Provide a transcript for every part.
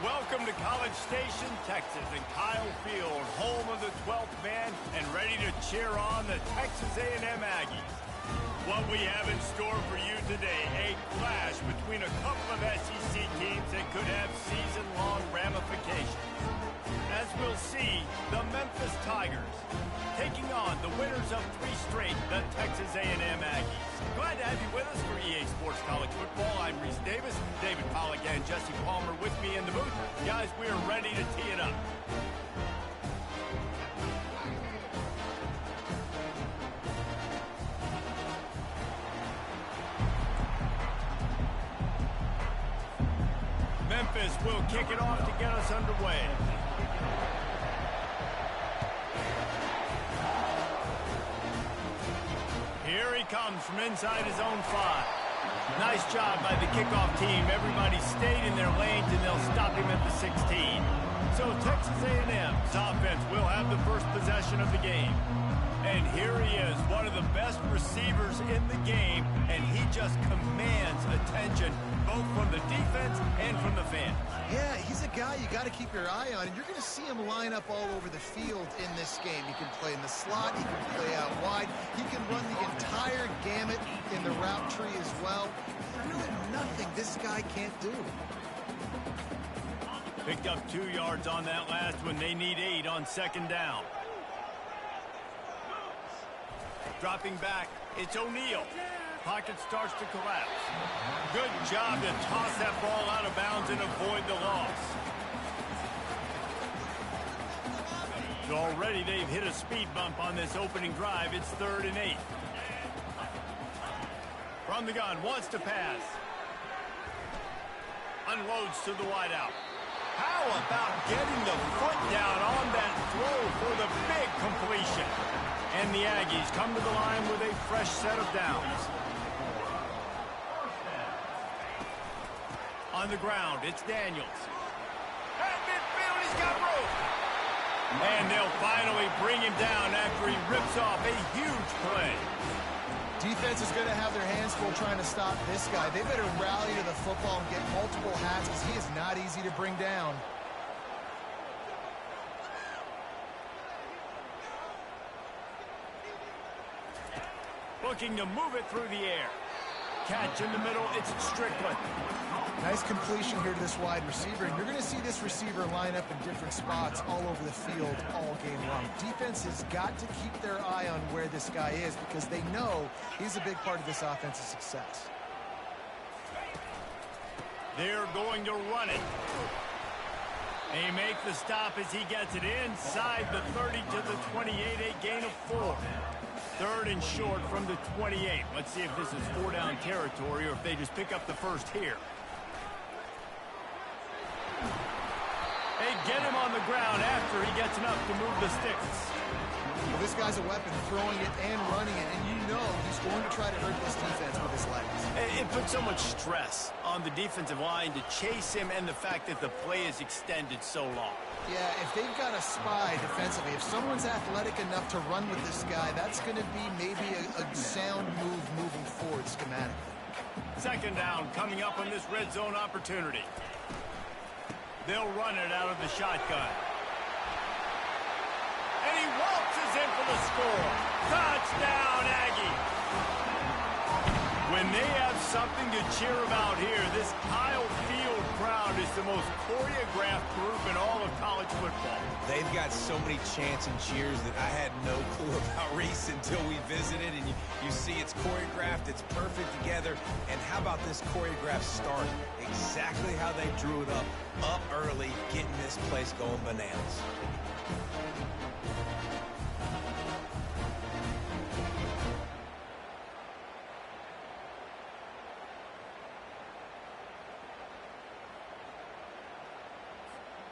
Welcome to College Station, Texas, and Kyle Field, home of the 12th man, and ready to cheer on the Texas A&M Aggies. What we have in store for you today, a clash between a couple of SEC teams that could have season-long ramifications. As we'll see, the Memphis Tigers taking on the winners of 3 straight, the Texas A&M Aggies. Glad to have you with us for EA Sports College Football. I'm Reese Davis, David Pollack and Jesse Palmer with me in the booth. Guys, we are ready to tee it up. Memphis will kick it off to get us underway. Here he comes from inside his own 5. Nice job by the kickoff team. Everybody stayed in their lanes, and they'll stop him at the 16. So Texas A&M's offense will have the first possession of the game. And here he is, one of the best receivers in the game, and he just commands attention both from the defense and from the fans. Yeah, he's a guy you got to keep your eye on, and you're going to see him line up all over the field in this game. He can play in the slot, he can play out wide, he can run the entire gamut in the route tree as well. There's really nothing this guy can't do. Picked up 2 yards on that last one. They need 8 on second down. Dropping back, it's O'Neal. Pocket starts to collapse. Good job to toss that ball out of bounds and avoid the loss. So already they've hit a speed bump on this opening drive. It's 3rd and 8. From the gun, wants to pass. Unloads to the wideout. How about getting the foot down on that throw for the big completion? And the Aggies come to the line with a fresh set of downs. On the ground, it's Daniels. At midfield, he's got room. And they'll finally bring him down after he rips off a huge play. Defense is going to have their hands full trying to stop this guy. They better rally to the football and get multiple hats because he is not easy to bring down. Looking to move it through the air. Catch in the middle, it's Strickland. Nice completion here to this wide receiver, and you're going to see this receiver line up in different spots all over the field all game long. Defense has got to keep their eye on where this guy is because they know he's a big part of this offense's success. They're going to run it. They make the stop as he gets it inside the 30 to the 28, a gain of 4. 3rd and short from the 28. Let's see if this is 4-down territory or if they just pick up the first here. They get him on the ground after he gets enough to move the sticks. Well, this guy's a weapon, throwing it and running it, and you know he's going to try to hurt this defense with his legs. It puts so much stress on the defensive line to chase him and the fact that the play is extended so long. Yeah, if they've got a spy defensively, if someone's athletic enough to run with this guy, that's going to be maybe a sound move moving forward schematically. Second down coming up on this red zone opportunity. They'll run it out of the shotgun. And he waltzes in for the score. Touchdown, Aggie. When they have something to cheer about here, this Kyle Field crowd is the most choreographed group in all of college football. They've got so many chants and cheers that I had no clue about Reese until we visited. And you see it's choreographed, it's perfect together. And how about this choreographed start? Exactly how they drew it up early, getting this place going bananas.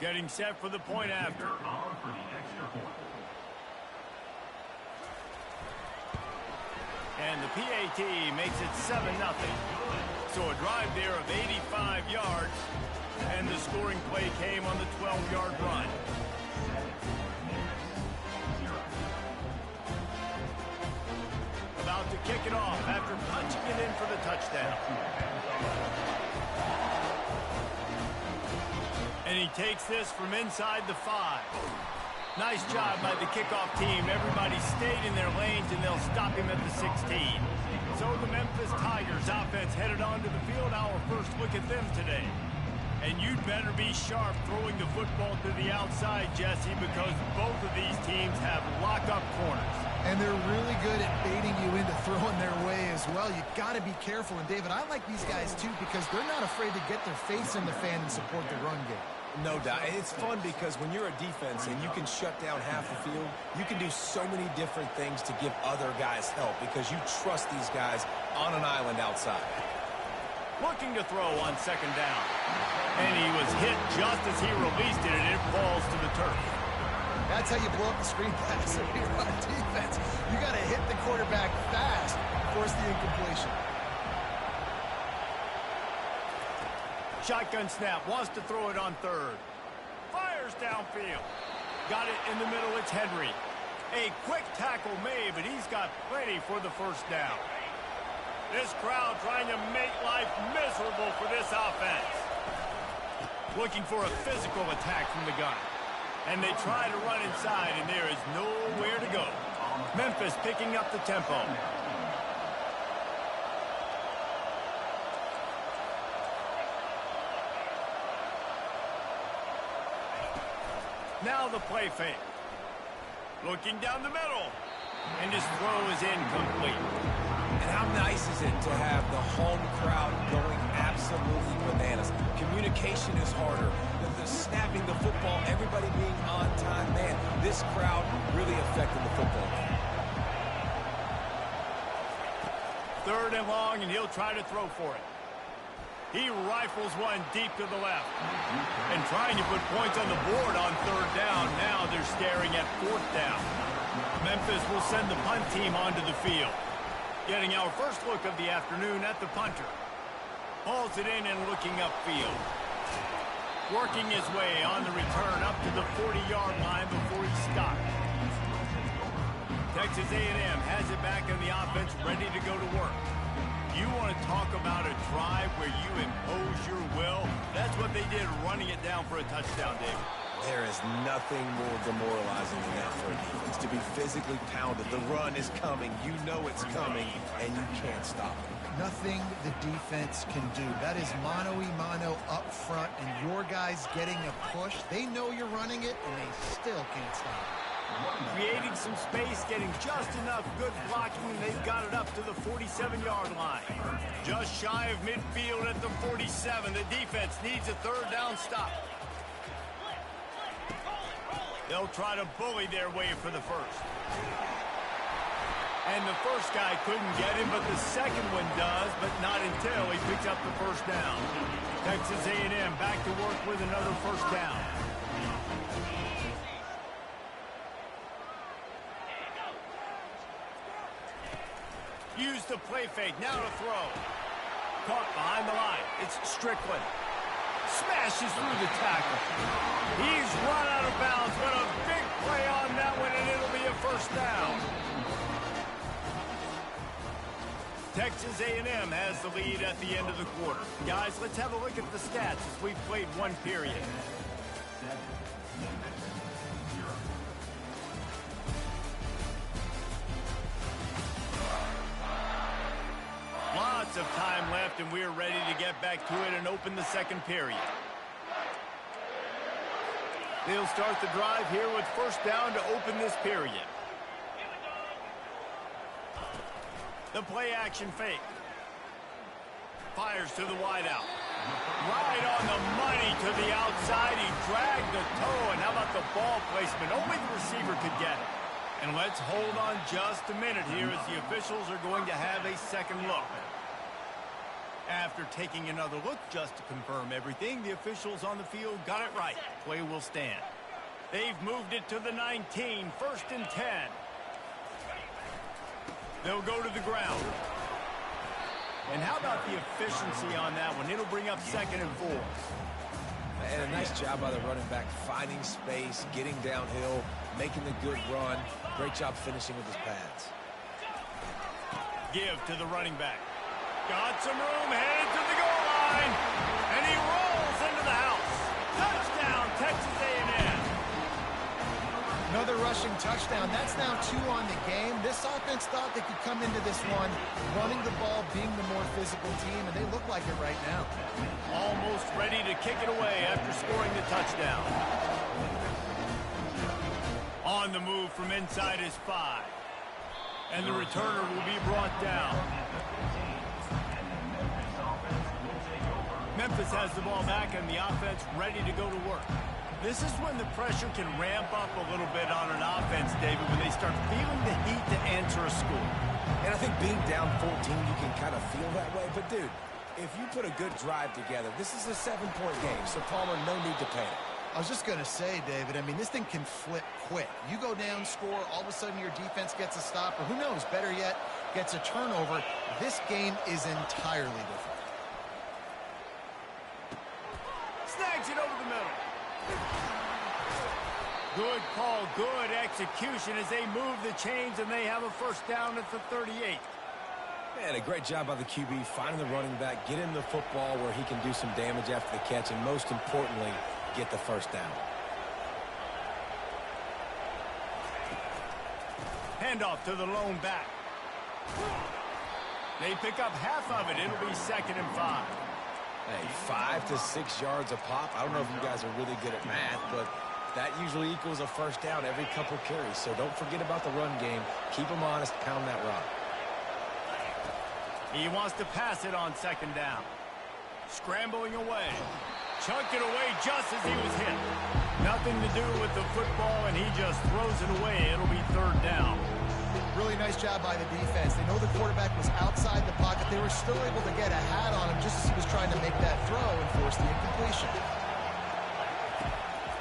Getting set for the point after. And the PAT makes it 7-0. So a drive there of 85 yards, and the scoring play came on the 12-yard run. About to kick it off after punching it in for the touchdown. And he takes this from inside the 5. Nice job by the kickoff team. Everybody stayed in their lanes, and they'll stop him at the 16. So the Memphis Tigers offense headed onto the field. Our first look at them today. And you'd better be sharp throwing the football to the outside, Jesse, because both of these teams have lock-up corners. And they're really good at baiting you into throwing their way as well. You got to be careful. And, David, I like these guys, too, because they're not afraid to get their face in the fan and support the run game. No doubt. It's fun because when you're a defense and you can shut down half the field, you can do so many different things to give other guys help because you trust these guys on an island outside. Looking to throw on second down. And he was hit just as he released it, and it falls to the turf. That's how you blow up the screen pass if you're on defense. You got to hit the quarterback fast, force the incompletion. Shotgun snap, wants to throw it on third. Fires downfield. Got it in the middle, it's Henry. A quick tackle made, but he's got plenty for the first down. This crowd trying to make life miserable for this offense. Looking for a physical attack from the gun. And they try to run inside, and there is nowhere to go. Memphis picking up the tempo. Now the play fake. Looking down the middle. And his throw is incomplete. And how nice is it to have the home crowd going absolutely bananas? Communication is harder. The snapping the football, everybody being on time. Man, this crowd really affected the football game. Third and long, and he'll try to throw for it. He rifles one deep to the left. And trying to put points on the board on third down. Now they're staring at fourth down. Memphis will send the punt team onto the field. Getting our first look of the afternoon at the punter. Hauls it in and looking upfield. Working his way on the return up to the 40-yard line before he stopped. Texas A&M has it back in the offense, ready to go to work. You want to talk about a drive where you impose your will? That's what they did, running it down for a touchdown, David. There is nothing more demoralizing than that for a defense. To be physically pounded. The run is coming. You know it's coming, and you can't stop it. Nothing the defense can do. That is mano-a-mano up front, and your guys getting a push. They know you're running it, and they still can't stop it. Creating some space, getting just enough good blocking, and they've got it up to the 47-yard line. Just shy of midfield at the 47. The defense needs a third down stop. They'll try to bully their way for the first. And the first guy couldn't get him, but the second one does, but not until he picks up the first down. Texas A&M back to work with another first down. Use the play fake, now to throw. Caught behind the line, it's Strickland. Smashes through the tackle. He's run out of bounds, but a big play on that one, and it'll be a first down. Texas A&M has the lead at the end of the quarter. Guys, let's have a look at the stats as we've played one period. Lots of time left, and we're ready to get back to it and open the second period. They'll start the drive here with first down to open this period. The play-action fake. Fires to the wideout. Right on the money to the outside. He dragged the toe, and how about the ball placement? Only the receiver could get it. And let's hold on just a minute here as the officials are going to have a second look. After taking another look just to confirm everything, the officials on the field got it right. Play will stand. They've moved it to the 19, first and 10. They'll go to the ground. And how about the efficiency on that one? It'll bring up second and 4. And a nice job by the running back, finding space, getting downhill, making the good run. Great job finishing with his pads. Give to the running back. Got some room, headed to the goal line. And he rolls into the house. Touchdown, Texas A&M. Another rushing touchdown. That's now 2 on the game. This offense thought they could come into this one running the ball, being the more physical team, and they look like it right now. Almost ready to kick it away after scoring the touchdown. On the move from inside his 5. And the returner will be brought down. Memphis has the ball back and the offense ready to go to work. This is when the pressure can ramp up a little bit on an offense, David, when they start feeling the heat to answer a score. And I think being down 14, you can kind of feel that way. But, dude, if you put a good drive together, this is a 7-point game, so Palmer, no need to panic. I was just going to say, David, I mean, this thing can flip quick. You go down, score, all of a sudden your defense gets a stop, or who knows, better yet, gets a turnover. This game is entirely different. Snags it over the middle. Good call, good execution as they move the chains and they have a first down at the 38. Man, a great job by the QB finding the running back, get him the football where he can do some damage after the catch, and most importantly, get the first down. Handoff to the lone back. They pick up half of it. It'll be 2nd and 5. Hey, 5 to 6 yards a pop. I don't know if you guys are really good at math, but that usually equals a first down every couple carries. So don't forget about the run game. Keep them honest. Pound that rock. He wants to pass it on 2nd down. Scrambling away. Chunked it away just as he was hit. Nothing to do with the football, and he just throws it away. It'll be 3rd down. Really nice job by the defense. They know the quarterback was outside the pocket. They were still able to get a hat on him just as he was trying to make that throw and force the incompletion.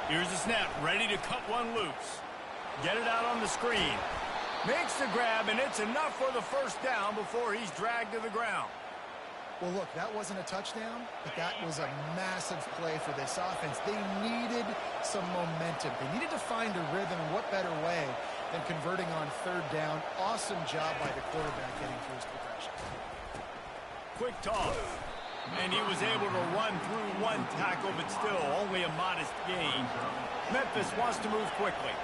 Here's the snap, ready to cut one loose. Get it out on the screen. Makes the grab, and it's enough for the first down before he's dragged to the ground. Well, look, that wasn't a touchdown, but that was a massive play for this offense. They needed some momentum. They needed to find a rhythm, and what better way than converting on 3rd down. Awesome job by the quarterback getting through his progression. Quick toss. And he was able to run through one tackle, but still only a modest gain. Memphis wants to move quickly.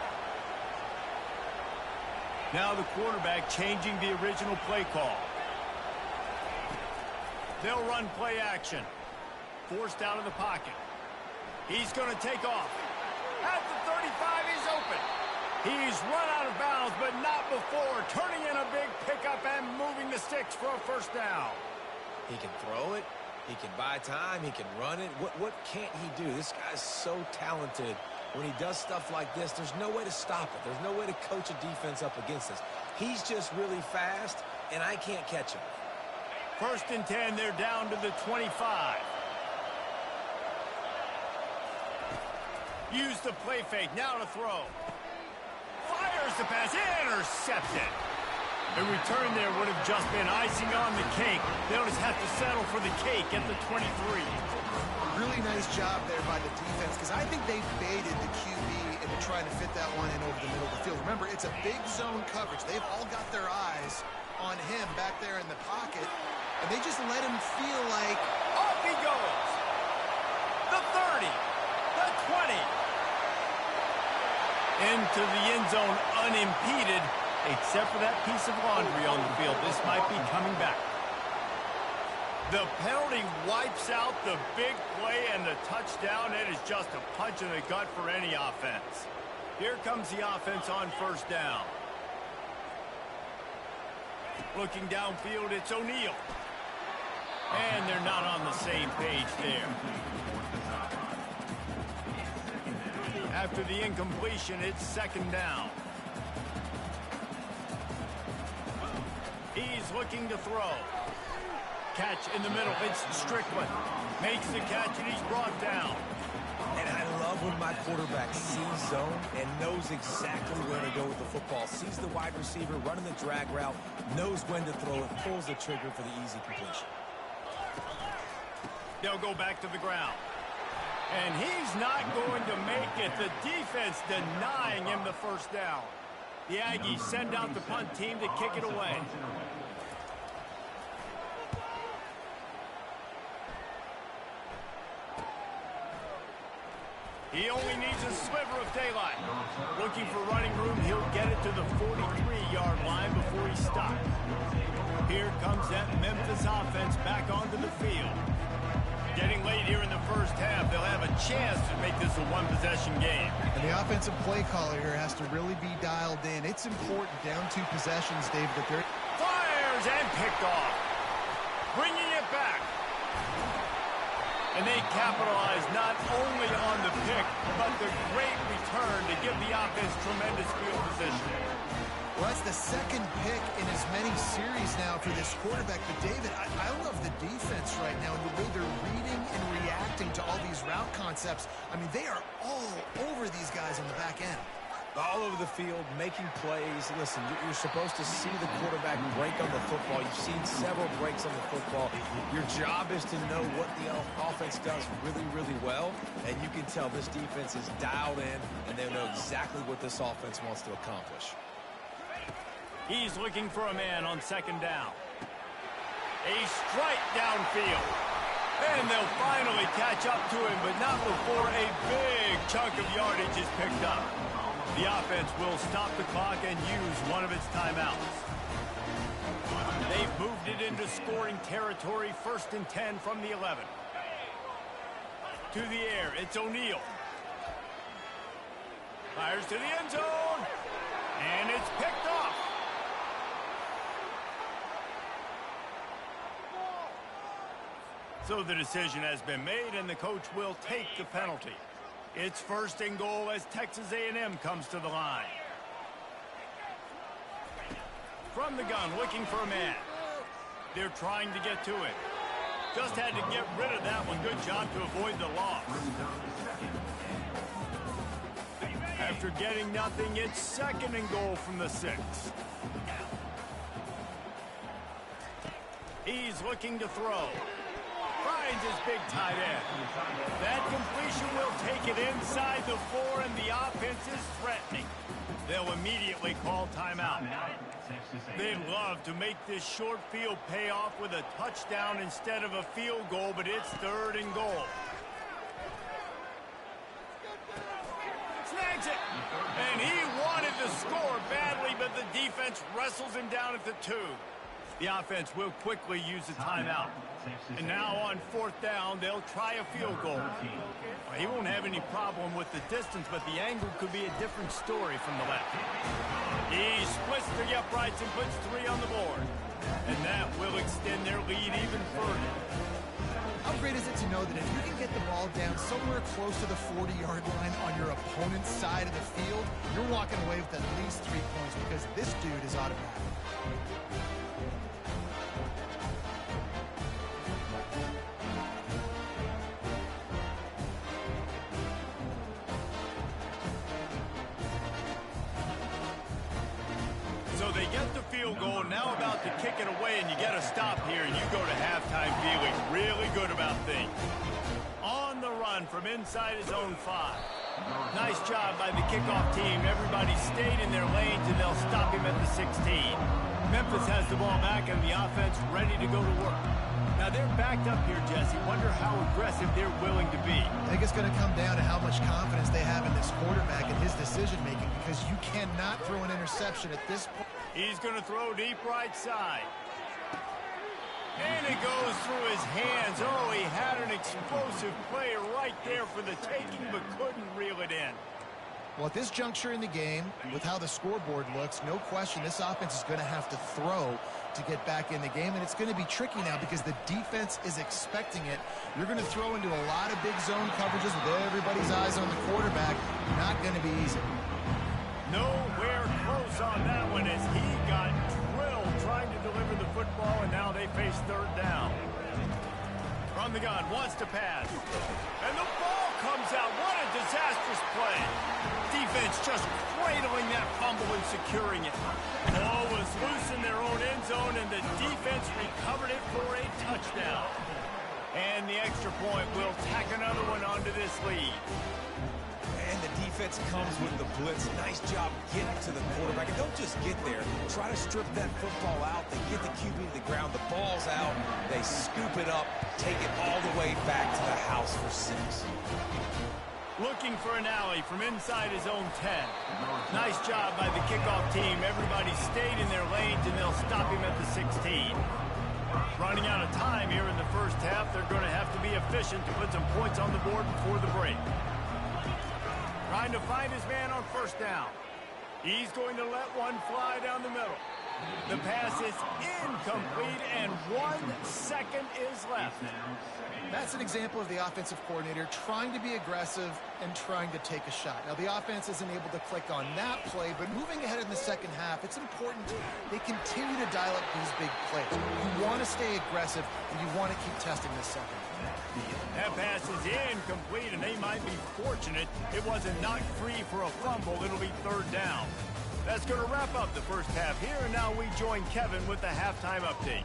Now the quarterback changing the original play call. They'll run play action. Forced out of the pocket. He's going to take off. At the 35, he's open. He's run out of bounds, but not before. Turning in a big pickup and moving the sticks for a first down. He can throw it. He can buy time. He can run it. What can't he do? This guy's so talented. When he does stuff like this, there's no way to stop it. There's no way to coach a defense up against this. He's just really fast, and I can't catch him. 1st and 10, they're down to the 25. Use the play fake, now to throw. Fires the pass, intercepted. A return there would have just been icing on the cake. They'll just have to settle for the cake at the 23. Really nice job there by the defense, because I think they baited the QB into trying to fit that one in over the middle of the field. Remember, it's a big zone coverage. They've all got their eyes on him back there in the pocket, and they just let him feel like... Off he goes! The 30, the 20. Into the end zone unimpeded, except for that piece of laundry on the field. This might be coming back. The penalty wipes out the big play and the touchdown. It is just a punch in the gut for any offense. Here comes the offense on 1st down. Looking downfield, it's O'Neal. And they're not on the same page there. After the incompletion, it's 2nd down. He's looking to throw. Catch in the middle. It's Strickland. Makes the catch, and he's brought down. And I love when my quarterback sees zone and knows exactly where to go with the football. Sees the wide receiver running the drag route, knows when to throw it, pulls the trigger for the easy completion. They'll go back to the ground. And he's not going to make it. The defense denying him the first down. The Aggies send out the punt team to kick it away. He only needs a sliver of daylight. Looking for running room, he'll get it to the 43-yard line before he stops. Here comes that Memphis offense back onto the field. Getting late here in the first half, they'll have a chance to make this a one-possession game. And the offensive play caller here has to really be dialed in. It's important down 2 possessions, Dave, that they're... Fires and picked off. Bringing it back. And they capitalize not only on the pick, but the great return to give the offense tremendous field position. Well, that's the second pick in as many series now for this quarterback. But, David, I love the defense right now and the way they're reading and reacting to all these route concepts. I mean, they are all over these guys on the back end. All over the field, making plays. Listen, you're supposed to see the quarterback break on the football. You've seen several breaks on the football. Your job is to know what the offense does really, really well. And you can tell this defense is dialed in, and they know exactly what this offense wants to accomplish. He's looking for a man on second down. A strike downfield. And they'll finally catch up to him, but not before a big chunk of yardage is picked up. The offense will stop the clock and use one of its timeouts. They've moved it into scoring territory, 1st and 10 from the 11. To the air, it's O'Neal. Fires to the end zone. And it's picked off. So the decision has been made, and the coach will take the penalty. It's 1st and goal as Texas A&M comes to the line. From the gun, looking for a man. They're trying to get to it. Just had to get rid of that one. Good job to avoid the loss. After getting nothing, it's 2nd and goal from the 6. He's looking to throw. Finds his big tight end. That completion will take it inside the 4, and the offense is threatening. They'll immediately call timeout. They'd love to make this short field pay off with a touchdown instead of a field goal, but it's 3rd and goal. Snags it. And he wanted to score badly, but the defense wrestles him down at the 2. The offense will quickly use a timeout. And now on 4th down, they'll try a field goal. Well, he won't have any problem with the distance, but the angle could be a different story from the left. He splits the uprights and puts 3 on the board. And that will extend their lead even further. How great is it to know that if you can get the ball down somewhere close to the 40-yard line on your opponent's side of the field, you're walking away with at least 3 points because this dude is automatic. So they get the field goal, now about to kick it away, and you get a stop here, and you go to halftime feeling really good about things. On the run from inside his own 5. Nice job by the kickoff team. Everybody stayed in their lanes, and they'll stop him at the 16. Memphis has the ball back, and the offense ready to go to work. Now they're backed up here, Jesse. Wonder how aggressive they're willing to be. I think it's going to come down to how much confidence they have in this quarterback and his decision-making, because you cannot throw an interception at this point. He's going to throw deep right side. And it goes through his hands. Oh, he had an explosive play right there for the taking, but couldn't reel it in. Well, at this juncture in the game, with how the scoreboard looks, no question this offense is going to have to throw to get back in the game, and it's going to be tricky now because the defense is expecting it. You're going to throw into a lot of big zone coverages with everybody's eyes on the quarterback. Not going to be easy. Nowhere close on that one as he got drilled trying to deliver the football, and now they face 3rd down. From the gun, wants to pass. And the ball comes out. What a disastrous play. Defense just cradling that fumble and securing it. Ball was loose in their own end zone, and the defense recovered it for a touchdown. And the extra point will tack another one onto this lead. And the defense comes with the blitz. Nice job getting to the quarterback. And don't just get there. Try to strip that football out. They get the QB to the ground. The ball's out. They scoop it up, take it all the way back to the house for 6. Looking for an alley from inside his own 10. Nice job by the kickoff team. Everybody stayed in their lanes, and they'll stop him at the 16. Running out of time here in the first half. They're going to have to be efficient to put some points on the board before the break. Trying to find his man on first down. He's going to let one fly down the middle. The pass is incomplete, and 1 second is left. That's an example of the offensive coordinator trying to be aggressive and trying to take a shot. Now, the offense isn't able to click on that play, but moving ahead in the second half, it's important they continue to dial up these big plays. You want to stay aggressive, and you want to keep testing this second. That pass is incomplete, and they might be fortunate it wasn't knocked free for a fumble. It'll be third down. That's going to wrap up the first half here, and now we join Kevin with the halftime update.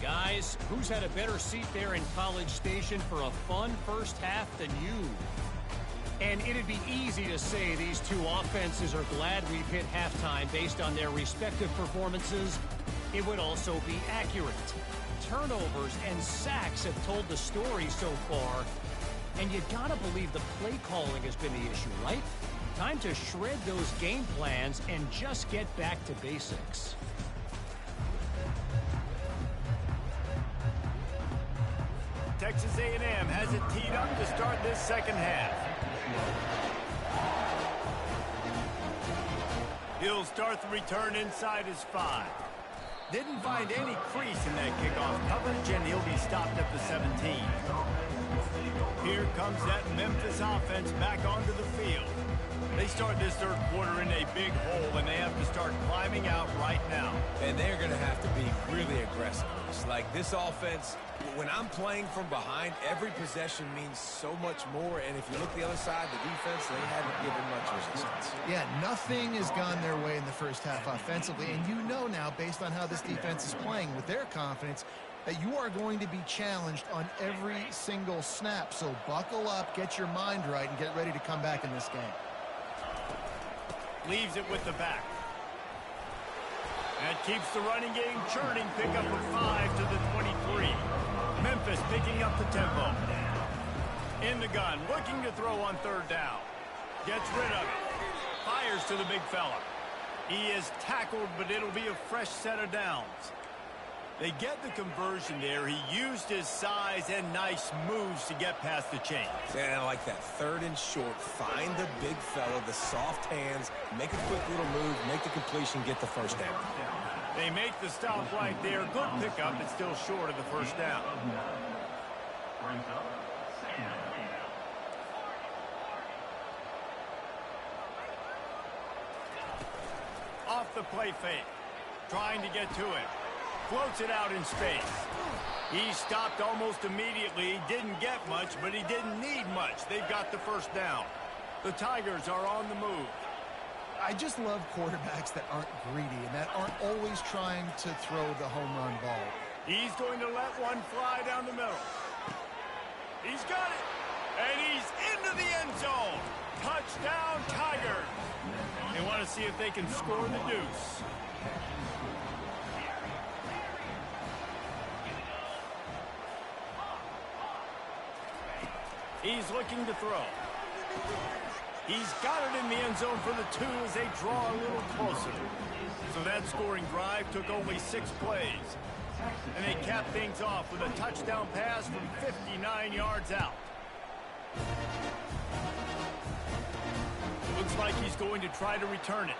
Guys, who's had a better seat there in College Station for a fun first half than you? And it'd be easy to say these two offenses are glad we've hit halftime based on their respective performances. It would also be accurate. Turnovers and sacks have told the story so far. And you gotta believe the play calling has been the issue, right? Time to shred those game plans and just get back to basics. Texas A&M has it teed up to start this second half. He'll start the return inside his 5. Didn't find any crease in that kickoff coverage, and he'll be stopped at the 17. Here comes that Memphis offense back onto the field. They start this third quarter in a big hole, and they have to start climbing out right now. And they're going to have to be really aggressive. It's like this offense, when I'm playing from behind, every possession means so much more. And if you look the other side, the defense, they haven't given much resistance. Yeah, nothing has gone their way in the first half offensively. And you know now, based on how this defense is playing with their confidence, that you are going to be challenged on every single snap. So buckle up, get your mind right, and get ready to come back in this game. Leaves it with the back. That keeps the running game churning. Pick up a 5 to the 23. Memphis picking up the tempo. In the gun, looking to throw on third down. Gets rid of it. Fires to the big fella. He is tackled, but it'll be a fresh set of downs. They get the conversion there. He used his size and nice moves to get past the chains. And I like that. Third and short. Find the big fella, the soft hands, make a quick little move, make the completion, get the first down. They make the stop right there. Good pickup, but still short of the first down. Off the play fake. Trying to get to it. Floats it out in space. He stopped almost immediately. He didn't get much, but he didn't need much. They've got the first down. The Tigers are on the move. I just love quarterbacks that aren't greedy and that aren't always trying to throw the home run ball. He's going to let one fly down the middle. He's got it. And he's into the end zone. Touchdown, Tigers. They want to see if they can score the deuce. He's looking to throw. He's got it in the end zone for the 2 as they draw a little closer. So that scoring drive took only 6 plays. And they cap things off with a touchdown pass from 59 yards out. Looks like he's going to try to return it.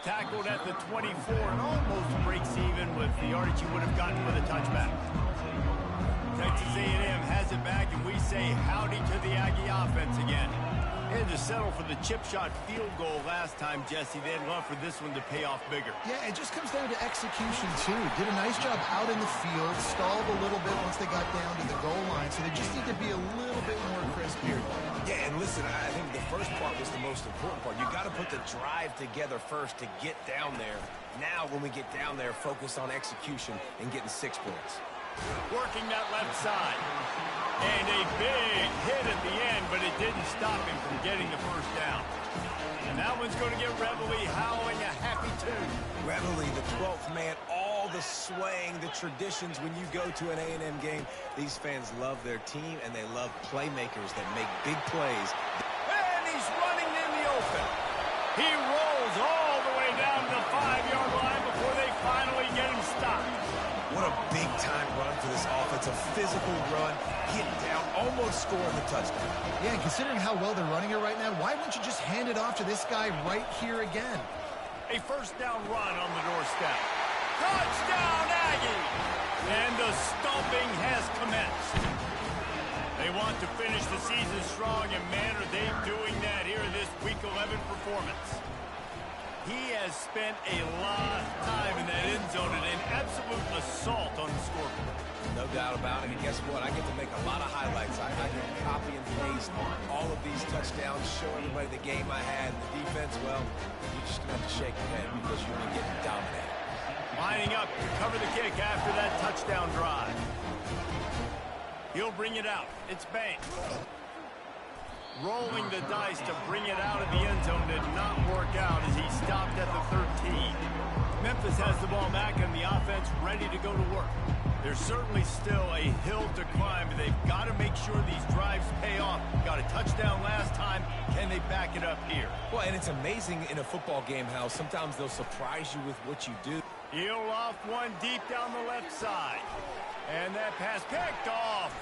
Tackled at the 24 and almost breaks even with the yardage he would have gotten with a touchback. Texas A&M has it back, and we say howdy to the Aggie offense again. They had to settle for the chip shot field goal last time, Jesse. They'd love for this one to pay off bigger. Yeah, it just comes down to execution, too. Did a nice job out in the field, stalled a little bit once they got down to the goal line, so they just need to be a little bit more crisp here. Yeah, and listen, I think the first part was the most important part. You got to put the drive together first to get down there. Now, when we get down there, focus on execution and getting 6 points. Working that left side. And a big hit at the end, but it didn't stop him from getting the first down. And that one's going to get Reveille howling a happy tune. Reveille, the 12th man, all the swaying, the traditions when you go to an A&M game. These fans love their team, and they love playmakers that make big plays. And he's running in the open. He rolls all the way down to the 5-yard line before they finally get him stopped. What a big-time run for this offense. A physical run, hit down, almost scoring the touchdown. Yeah, and considering how well they're running it right now, why wouldn't you just hand it off to this guy right here again? A first down run on the doorstep. Touchdown, Aggie! And the stomping has commenced. They want to finish the season strong, and man, are they doing that here in this Week 11 performance. He has spent a lot of time in that end zone and an absolute assault on the scoreboard. No doubt about it. And guess what? I get to make a lot of highlights. I can copy and paste all of these touchdowns, show everybody the game I had. The defense, well, you're just going to have to shake your head because you're going to get dominated. Lining up to cover the kick after that touchdown drive. He'll bring it out. It's Banks. Rolling the dice to bring it out of the end zone did not work out as he stopped at the 13. Memphis has the ball back and the offense ready to go to work. There's certainly still a hill to climb, but they've got to make sure these drives pay off. Got a touchdown last time. Can they back it up here? Well, and it's amazing in a football game how sometimes they'll surprise you with what you do. He'll off one deep down the left side. And that pass picked off.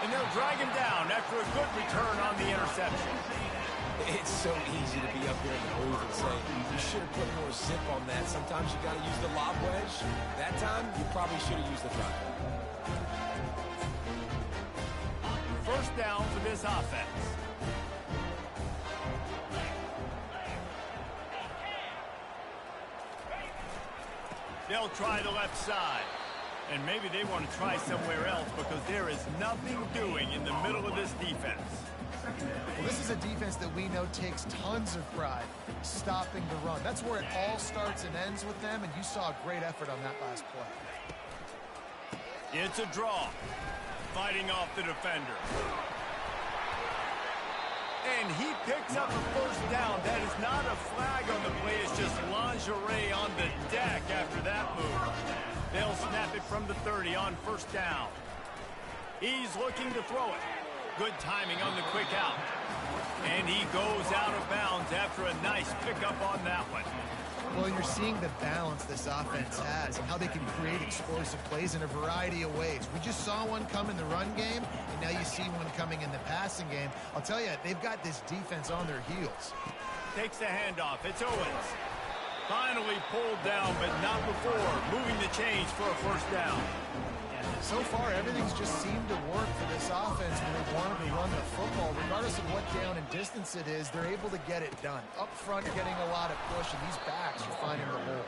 And they'll drag him down after a good return on the interception. It's so easy to be up here in the booth and say, you should have put more zip on that. Sometimes you got to use the lob wedge. That time, you probably should have used the drop. First down for this offense. They'll try the left side. And maybe they want to try somewhere else because there is nothing doing in the middle of this defense. Well, this is a defense that we know takes tons of pride stopping the run. That's where it all starts and ends with them, and you saw a great effort on that last play. It's a draw. Fighting off the defender. And he picks up a first down. That is not a flag on the play. It's just lingerie on the deck after that move. They'll snap it from the 30 on first down. He's looking to throw it. Good timing on the quick out. And he goes out of bounds after a nice pickup on that one. Well, you're seeing the balance this offense has and how they can create explosive plays in a variety of ways. We just saw one come in the run game, and now you see one coming in the passing game. I'll tell you, they've got this defense on their heels. Takes the handoff. It's Owens. Finally pulled down, but not before. Moving the chains for a first down. So far, everything's just seemed to work for this offense when they wanted to run the football. Regardless of what down and distance it is, they're able to get it done. Up front, getting a lot of push, and these backs are finding the holes.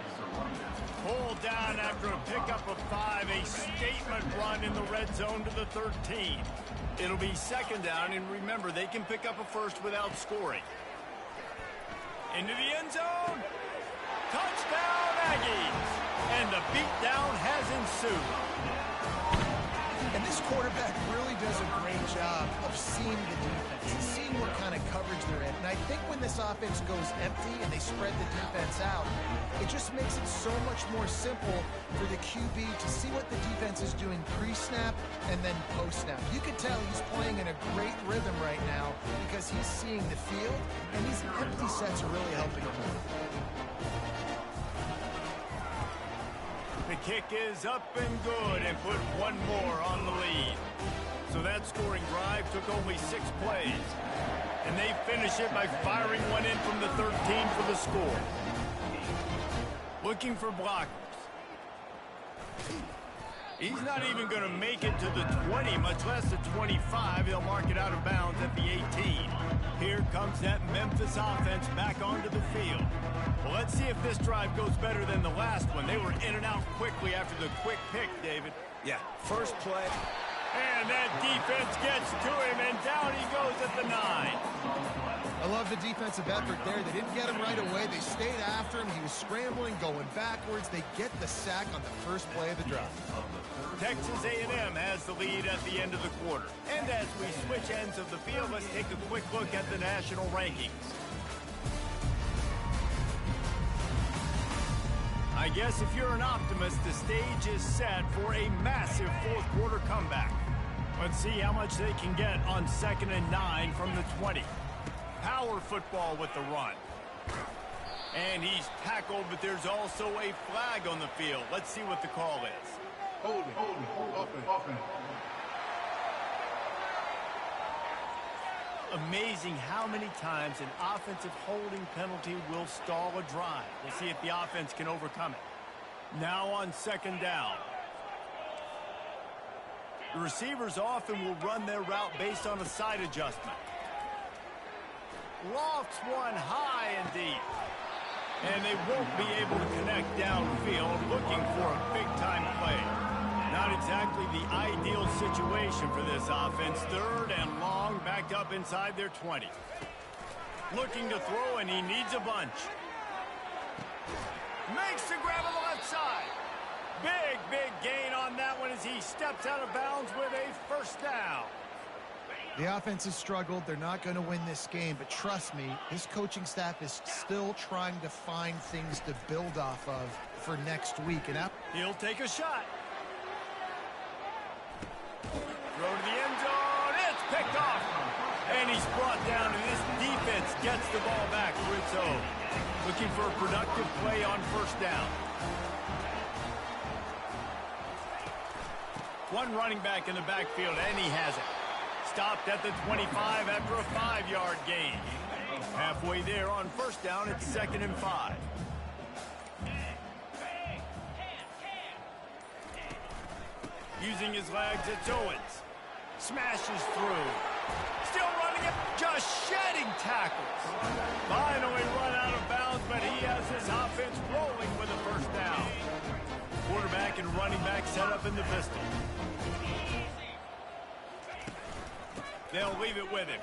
Pulled down after a pickup of 5. A statement run in the red zone to the 13. It'll be second down, and remember, they can pick up a first without scoring. Into the end zone. Touchdown, Aggies! And the beatdown has ensued. And this quarterback really does a great job of seeing the defense and seeing what kind of coverage they're in. And I think when this offense goes empty and they spread the defense out, it just makes it so much more simple for the QB to see what the defense is doing pre-snap and then post-snap. You can tell he's playing in a great rhythm right now because he's seeing the field, and these empty sets are really helping him. The kick is up and good and put one more on the lead. So that scoring drive took only 6 plays. And they finish it by firing one in from the 13 for the score. Looking for blockers. He's not even going to make it to the 20, much less the 25. He'll mark it out of bounds at the 18. Here comes that Memphis offense back onto the field. Well, let's see if this drive goes better than the last one. They were in and out quickly after the quick pick, David. Yeah, first play. And that defense gets to him, and down he goes at the 9. I love the defensive effort there. They didn't get him right away. They stayed after him. He was scrambling, going backwards. They get the sack on the first play of the drive. Texas A&M has the lead at the end of the quarter. And as we switch ends of the field, let's take a quick look at the national rankings. I guess if you're an optimist, the stage is set for a massive fourth quarter comeback. Let's see how much they can get on 2nd and 9 from the 20. Power football with the run. And he's tackled, but there's also a flag on the field. Let's see what the call is. Hold it. Offense. Amazing how many times an offensive holding penalty will stall a drive. We'll see if the offense can overcome it. Now on 2nd down. The receivers often will run their route based on a side adjustment. Lofts one high and deep. And they won't be able to connect downfield, looking for a big-time play. Not exactly the ideal situation for this offense. 3rd and long, backed up inside their 20. Looking to throw, and he needs a bunch. Makes the grab on the left side. Big gain on that one as he steps out of bounds with a 1st down. The offense has struggled. They're not going to win this game, but trust me, this coaching staff is still trying to find things to build off of for next week. And he'll take a shot. Throw to the end zone. It's picked off. And he's brought down, and this defense gets the ball back for its own. Looking for a productive play on 1st down. One running back in the backfield, and he has it. Stopped at the 25 after a 5-yard gain. Halfway there on 1st down, it's 2nd and 5. Using his legs, it's Owens. Smashes through. Still running it, just shedding tackles. Finally run out of bounds, but he has his offense rolling with a 1st down. Quarterback and running back set up in the pistol. They'll leave it with him.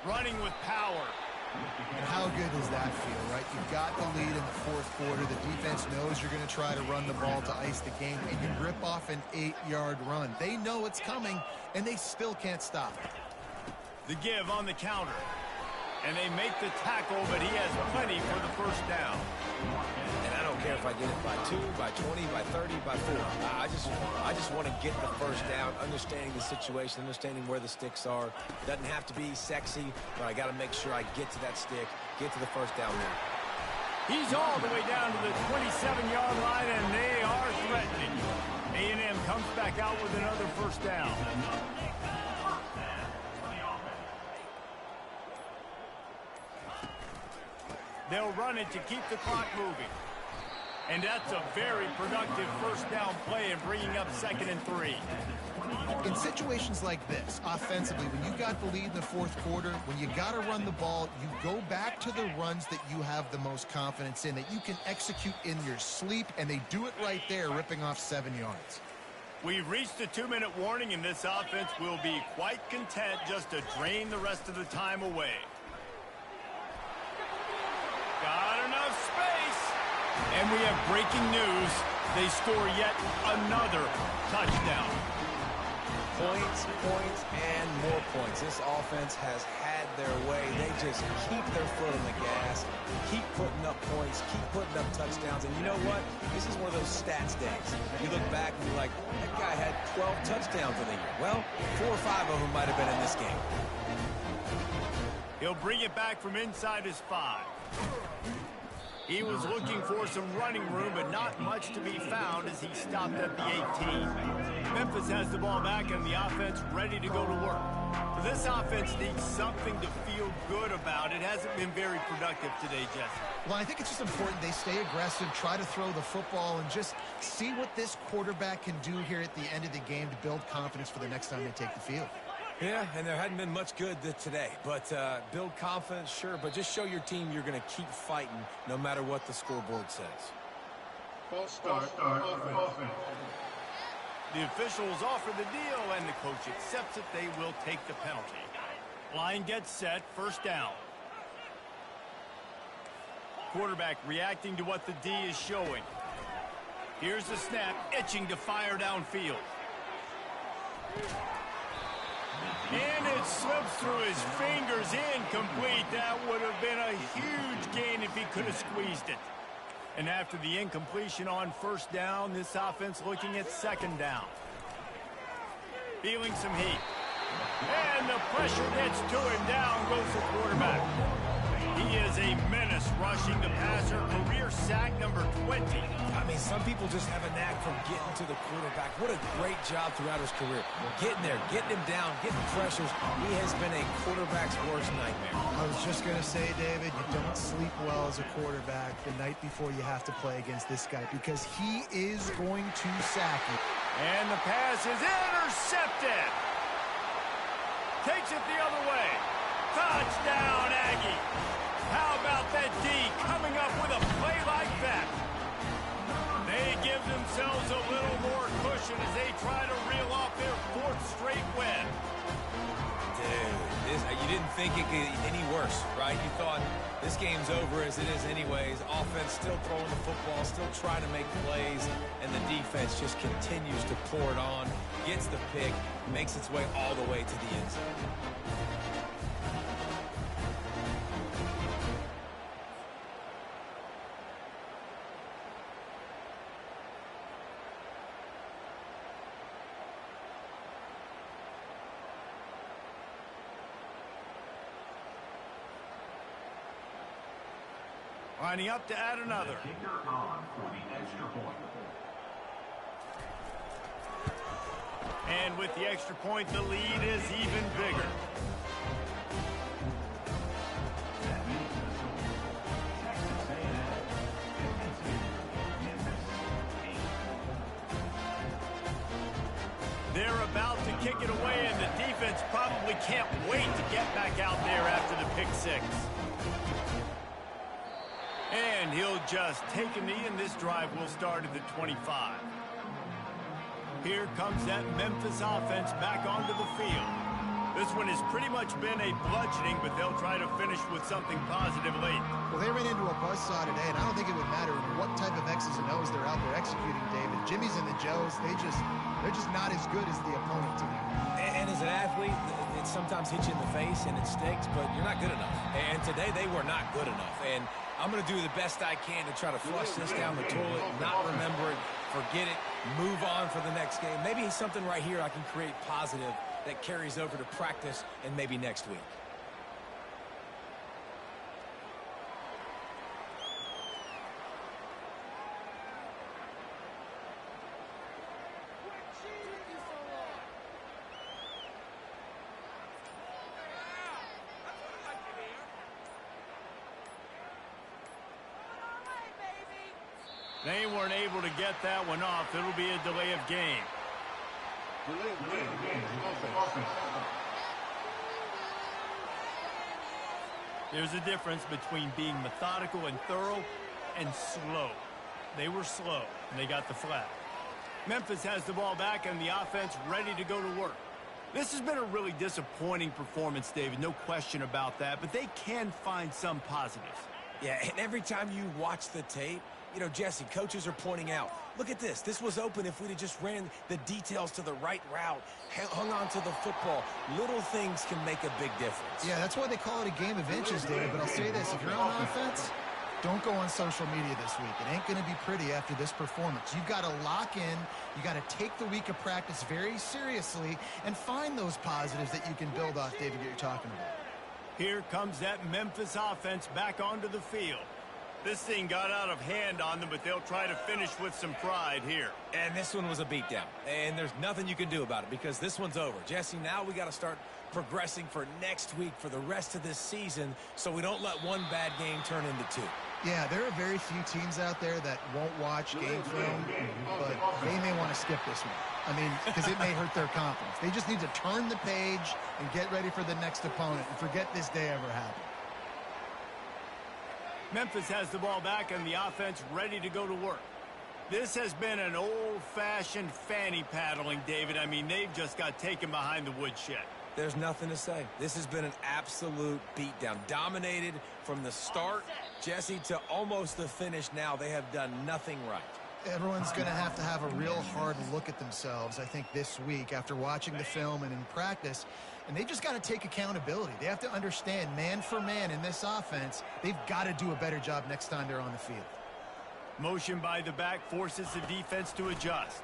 Running with power. And how good does that feel, right? You've got the lead in the 4th quarter. The defense knows you're going to try to run the ball to ice the game, and you rip off an 8-yard run. They know it's coming, and they still can't stop it. The give on the counter. And they make the tackle, but he has plenty for the 1st down. And I don't care if I get it by 2, by 20, by 30, by 4. I just want to get the 1st down, understanding the situation, understanding where the sticks are. It doesn't have to be sexy, but I got to make sure I get to that stick, get to the 1st down there. He's all the way down to the 27-yard line, and they are threatening. A&M comes back out with another 1st down. They'll run it to keep the clock moving. And that's a very productive 1st down play and bringing up 2nd and 3. In situations like this, offensively, when you got the lead in the 4th quarter, when you got to run the ball, you go back to the runs that you have the most confidence in, that you can execute in your sleep, and they do it right there, ripping off 7 yards. We've reached the 2-minute warning, and this offense will be quite content just to drain the rest of the time away. Got enough space. And we have breaking news. They score yet another touchdown. Points, and more points. This offense has had their way. They just keep their foot on the gas, keep putting up points, keep putting up touchdowns. And you know what? This is one of those stats days. You look back and you're like, that guy had 12 touchdowns in the year. Well, 4 or 5 of them might have been in this game. He'll bring it back from inside his 5. He was looking for some running room, but not much to be found as he stopped at the 18. Memphis has the ball back and the offense ready to go to work. This offense needs something to feel good about. It hasn't been very productive today, Jesse. Well, I think it's just important they stay aggressive, try to throw the football, and just see what this quarterback can do here at the end of the game to build confidence for the next time they take the field. Yeah, and there hadn't been much good today. But build confidence, sure, but just show your team you're going to keep fighting no matter what the scoreboard says. False start. Offense. The officials offer the deal, and the coach accepts it. They will take the penalty. Line gets set, 1st down. Quarterback reacting to what the D is showing. Here's the snap, itching to fire downfield. And it slips through his fingers, incomplete. That would have been a huge gain if he could have squeezed it. And after the incompletion on first down, this offense looking at second down. Feeling some heat. And the pressure gets to him. Down goes the quarterback. He is a menace rushing the passer. Career sack number 20. I mean, some people just have a knack for getting to the quarterback. What a great job throughout his career. Getting there, getting him down, getting pressures. He has been a quarterback's worst nightmare. I was just going to say, David, you don't sleep well as a quarterback the night before you have to play against this guy because he is going to sack you. And the pass is intercepted. Takes it the other way. Touchdown, Aggie. How about that D coming up with a play like that? They give themselves a little more cushion as they try to reel off their fourth straight win. Dude, you didn't think it could get any worse, right? You thought this game's over as it is anyways. Offense still throwing the football, still trying to make plays, and the defense just continues to pour it on, gets the pick, makes its way all the way to the end zone. Lining up to add another. Kicker on for the extra point. And with the extra point, the lead is even bigger. That means the score. Texas A&M 52, Memphis 8. They're about to kick it away, and the defense probably can't wait to get back out there after the pick six. And he'll just take a knee, and this drive will start at the 25. Here comes that Memphis offense back onto the field. This one has pretty much been a bludgeoning, but they'll try to finish with something positive late. Well, they ran into a buzzsaw today, and I don't think it would matter what type of X's and O's they're out there executing, David. Jimmy's and the Joes, they're just not as good as the opponent to me. And as an athlete, it sometimes hits you in the face and it stinks, but you're not good enough. And today they were not good enough. And I'm going to do the best I can to try to flush this down the toilet, not remember it, forget it, move on for the next game. Maybe something right here I can create positive that carries over to practice and maybe next week. They weren't able to get that one off. It'll be a delay of game. Delay of game. Offense. There's a difference between being methodical and thorough and slow. They were slow, and they got the flag. Memphis has the ball back, and the offense ready to go to work. This has been a really disappointing performance, David, no question about that, but they can find some positives. Yeah, and every time you watch the tape, you know, Jesse, coaches are pointing out, look at this. This was open if we'd have just ran the details to the right route, hung on to the football. Little things can make a big difference. Yeah, that's why they call it a game of inches, David. But I'll say this, if you're on offense, don't go on social media this week. It ain't going to be pretty after this performance. You've got to lock in. You got to take the week of practice very seriously and find those positives that you can build off, David, that you're talking about. Here comes that Memphis offense back onto the field. This thing got out of hand on them, but they'll try to finish with some pride here. And this one was a beatdown. And there's nothing you can do about it because this one's over. Jesse, now we got to start progressing for next week for the rest of this season so we don't let one bad game turn into two. Yeah, there are very few teams out there that won't watch game film, but they may want to skip this one. I mean, because it may hurt their confidence. They just need to turn the page and get ready for the next opponent and forget this day ever happened. Memphis has the ball back and the offense ready to go to work. This has been an old-fashioned fanny paddling, David. I mean, they've just got taken behind the woodshed. There's nothing to say. This has been an absolute beatdown. Dominated from the start, Jesse, to almost the finish now. They have done nothing right. Everyone's going to have a real hard look at themselves, I think, this week after watching the film and in practice. And they just got to take accountability. They have to understand, man for man in this offense, they've got to do a better job next time they're on the field. Motion by the back forces the defense to adjust.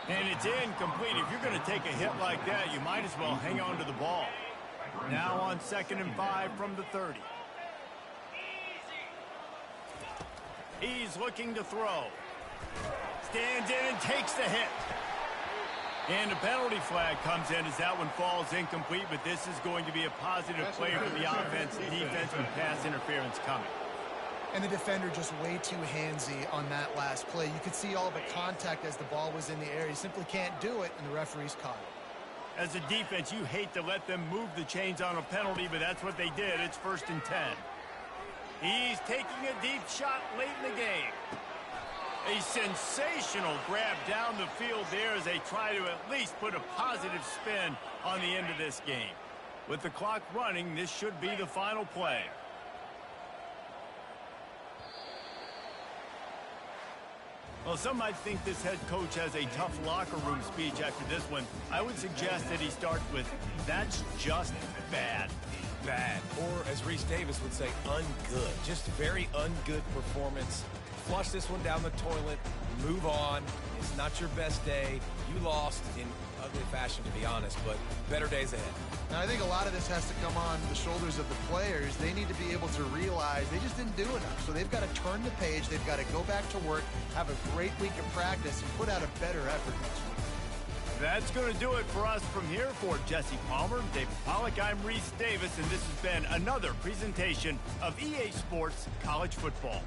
And it's incomplete. If you're going to take a hit like that, you might as well hang on to the ball. Now on 2nd and 5 from the 30. He's looking to throw. Stands in and takes the hit. And a penalty flag comes in as that one falls incomplete, but this is going to be a positive play for the offense and defense with pass interference coming. And the defender just way too handsy on that last play. You could see all the contact as the ball was in the air. He simply can't do it, and the referee's caught it. As a defense, you hate to let them move the chains on a penalty, but that's what they did. It's 1st and 10. He's taking a deep shot late in the game. A sensational grab down the field there as they try to at least put a positive spin on the end of this game. With the clock running, this should be the final play. Well, some might think this head coach has a tough locker room speech after this one. I would suggest that he starts with, "That's just bad." Bad. Or, as Reese Davis would say, ungood. Just very ungood performance. Flush this one down the toilet. Move on. It's not your best day. You lost in ugly fashion, to be honest, but better days ahead. Now, I think a lot of this has to come on the shoulders of the players. They need to be able to realize they just didn't do enough. So they've got to turn the page. They've got to go back to work, have a great week of practice, and put out a better effort next week. That's going to do it for us from here. For Jesse Palmer, David Pollack, I'm Reese Davis, and this has been another presentation of EA Sports College Football.